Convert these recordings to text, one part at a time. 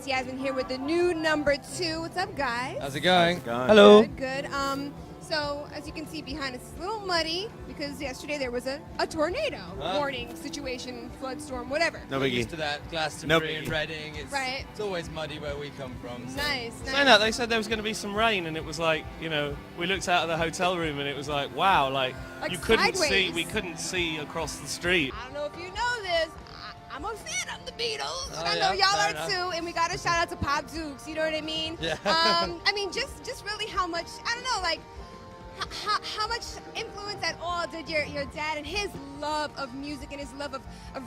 Prince Yasmin here with the new number 2. What's up, guys? How's it going? Hello. Good, good. So, as you can see behind us, it's a little muddy because yesterday there was a tornado warning situation, flood storm, whatever. No biggie. Used to that. Glastonbury and Reading. It's always muddy where we come from. So. Nice. Saying that, they said there was going to be some rain, and it was like, you know, we looked out of the hotel room, and it was like, wow, like you couldn't sideways. we couldn't see across the street. I don't know if you know this. I'm a fan of the Beatles, and Oh, I know yeah, y'all fair are enough. too. And we got to shout out to Pop Dukes. You know what I mean? Yeah. I mean, just really how much, I don't know, like how much influence at all did your dad and his love of music and his love of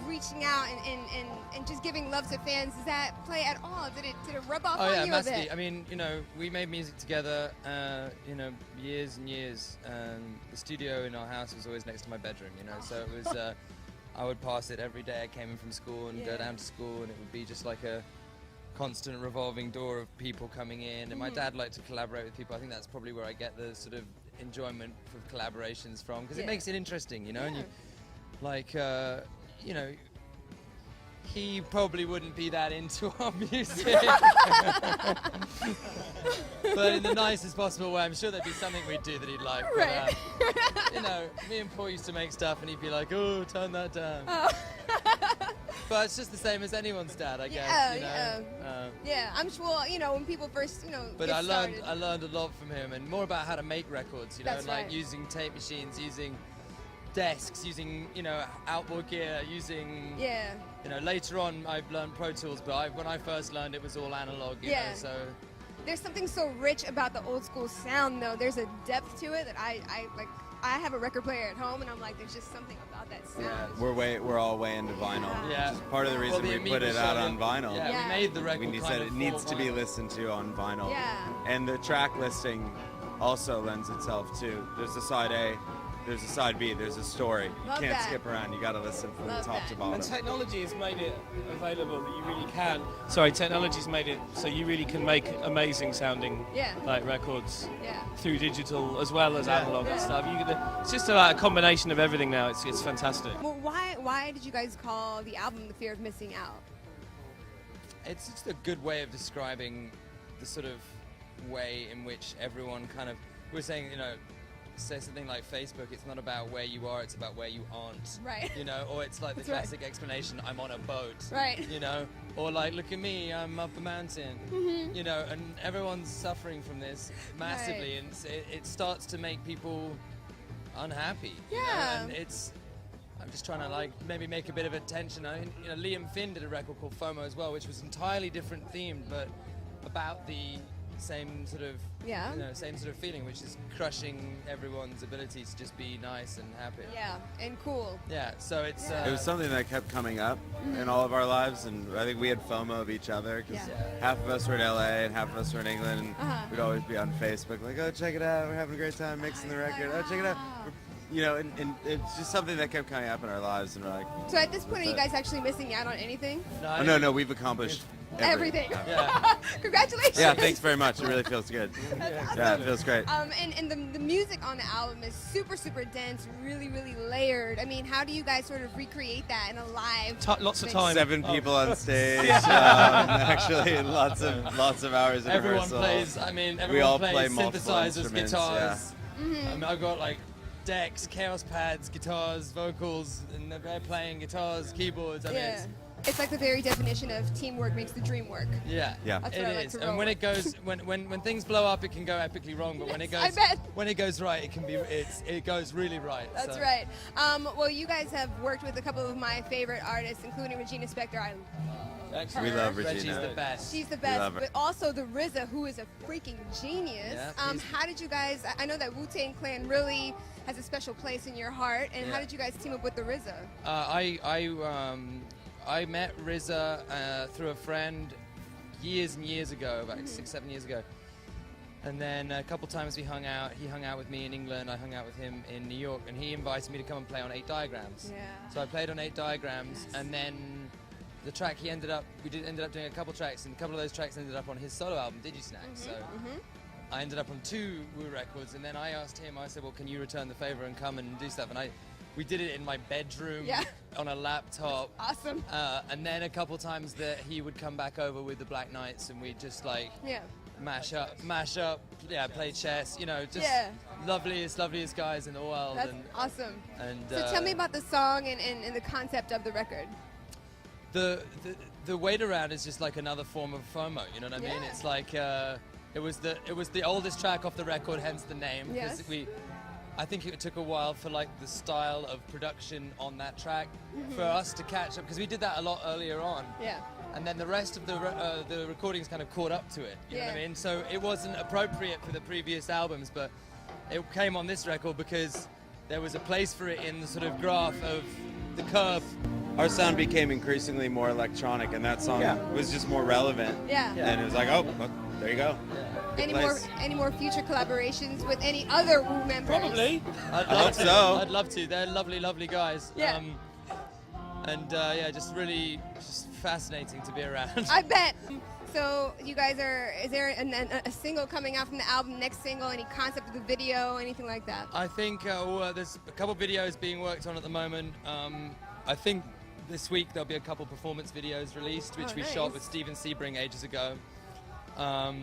reaching out and just giving love to fans, does that play at all? Did it rub off on you massively. a bit? I mean, you know, we made music together, you know, years and years. The studio in our house was always next to my bedroom, you know, so it was, I would pass it every day I came in from school and go down to school, and it would be just like a constant revolving door of people coming in. And my dad liked to collaborate with people. I think that's probably where I get the sort of enjoyment for collaborations from, because it makes it interesting, you know. And you, like, you know, he probably wouldn't be that into our music, but in the nicest possible way. I'm sure there'd be something we'd do that he'd like. Right. But, you know, me and Paul used to make stuff, and he'd be like, "Oh, turn that down." But it's just the same as anyone's dad, I guess. You know? Yeah, I'm sure. You know, when people first, you know, But get I started. learned a lot from him, and more about how to make records. You know, That's like right. using tape machines, using desks, using, you know, outboard gear, using. Yeah. You know, later on I've learned Pro Tools, but when I first learned it was all analog. You know, so. There's something so rich about the old school sound, though. There's a depth to it that I like. I have a record player at home, and I'm like, there's just something about that sound. Yeah, we're all way into vinyl. Yeah. Which is part of the reason we put it out on vinyl. Yeah, we made the record. We said it needs to be listened to on vinyl. Yeah. And the track listing also lends itself to. There's a side A, there's a side B, there's a story. You Love can't that. skip around. You got to listen from Love top that. to bottom. And technology has made it available that you really can. Sorry, technology's made it so you really can make amazing sounding like records through digital as well as analog and stuff. It's just a combination of everything now. It's fantastic. Well, why did you guys call the album "The Fear of Missing Out"? It's just a good way of describing the sort of way in which everyone kind of. We're saying, you know, say something like Facebook, it's not about where you are, it's about where you aren't. Right. You know, or it's like the classic explanation, I'm on a boat. Right. You know, or like, look at me, I'm up a mountain. You know, and everyone's suffering from this massively, and it starts to make people unhappy. You know? And I'm just trying to like maybe make a bit of attention. I mean, you know, Liam Finn did a record called FOMO as well, which was entirely different themed, but about the same sort of same sort of feeling, which is crushing everyone's ability to just be nice and happy. Yeah, and cool. Yeah, so it's It was something that kept coming up in all of our lives, and I think we had FOMO of each other, because half of us were in LA and half of us were in England, and we'd always be on Facebook like, oh, check it out, we're having a great time mixing the record, oh, check it out. You know, and it's just something that kept coming up in our lives, and we're like. So at this point, are you guys actually missing out on anything? No, we've accomplished everything. Yeah. Congratulations. Yeah, thanks very much. It really feels good. Yeah, it feels great. And the music on the album is super, super dense, really, really layered. I mean, how do you guys sort of recreate that in a live? Lots of time. 7 people on stage. Actually, lots of hours in Everyone rehearsal. plays. I mean, we all everyone play plays multiple synthesizers, instruments, guitars. I mean, I've got like decks, chaos pads, guitars, vocals, and they're playing guitars, keyboards. I mean, it's like the very definition of teamwork makes the dream work. Yeah, That's what I like is. to And roll when with. it goes, when things blow up, it can go epically wrong. But when it goes, I bet. when it goes right, it can be. It goes really right. That's so. right. Well, you guys have worked with a couple of my favorite artists, including Regina Spektor. We love Regina. Reggie's the best. She's the love best, her. but also the RZA, who is a freaking genius. Yeah, how did you guys? I know that Wu-Tang Clan really has a special place in your heart. And how did you guys team up with the RZA? I met RZA through a friend years and years ago, about 6-7 years ago. And then a couple times we hung out. He hung out with me in England. I hung out with him in New York, and he invited me to come and play on 8 Diagrams. Yeah. So I played on 8 Diagrams, and then the track we ended up doing a couple tracks, and a couple of those tracks ended up on his solo album, Digisnack. So I ended up on 2 Wu records, and then I asked him. I said, "Well, can you return the favor and come and do stuff?" And we did it in my bedroom on a laptop. Awesome. And then a couple times that he would come back over with the Black Knights and we'd just like mash up, play chess, you know, just loveliest guys in the world. That's awesome. And so tell me about the song and the concept of the record. The Wait Around is just like another form of FOMO, you know what I mean? It's like it was the oldest track off the record, hence the name. Yes. I think it took a while for like the style of production on that track for us to catch up, because we did that a lot earlier on. Yeah. And then the rest of the recordings kind of caught up to it, you know what I mean? So it wasn't appropriate for the previous albums, but it came on this record because there was a place for it in the sort of graph of the curve. Our sound became increasingly more electronic, and that song was just more relevant. Yeah. And it was like, oh, well, there you go. Any more future collaborations with any other Woo members? Probably. I hope so. I'd love to. They're lovely guys. Yeah. Just really fascinating to be around. I bet. So you guys is there a single coming out from the album, next single, any concept of the video, anything like that? I think there's a couple videos being worked on at the moment. I think this week there'll be a couple performance videos released, which we shot with Steven Sebring ages ago. I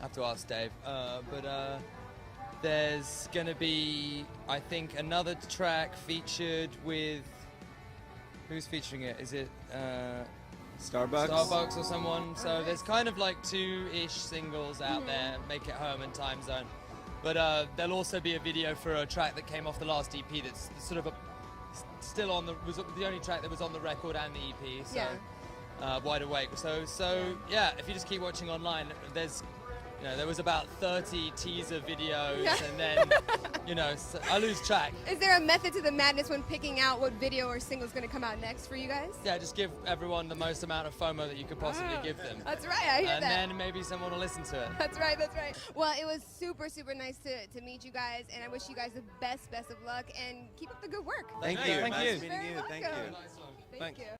have to ask Dave. But there's going to be, I think, another track featured with... Who's featuring it? Is it... Starbucks or someone. So there's kind of like 2-ish singles out there, Make It Home and Time Zone. But there'll also be a video for a track that came off the last EP that's sort of still on was the only track that was on the record and the EP. So Wide Awake. So yeah, if you just keep watching online, there was about 30 teaser videos, and then, I lose track. Is there a method to the madness when picking out what video or single is going to come out next for you guys? Yeah, just give everyone the most amount of FOMO that you could possibly give them. That's right, I hear that. And then maybe someone will listen to it. That's right. Well, it was super nice to meet you guys, and I wish you guys the best of luck, and keep up the good work. Thank you. Thank you. Nice meeting you. Thank you. Thank you.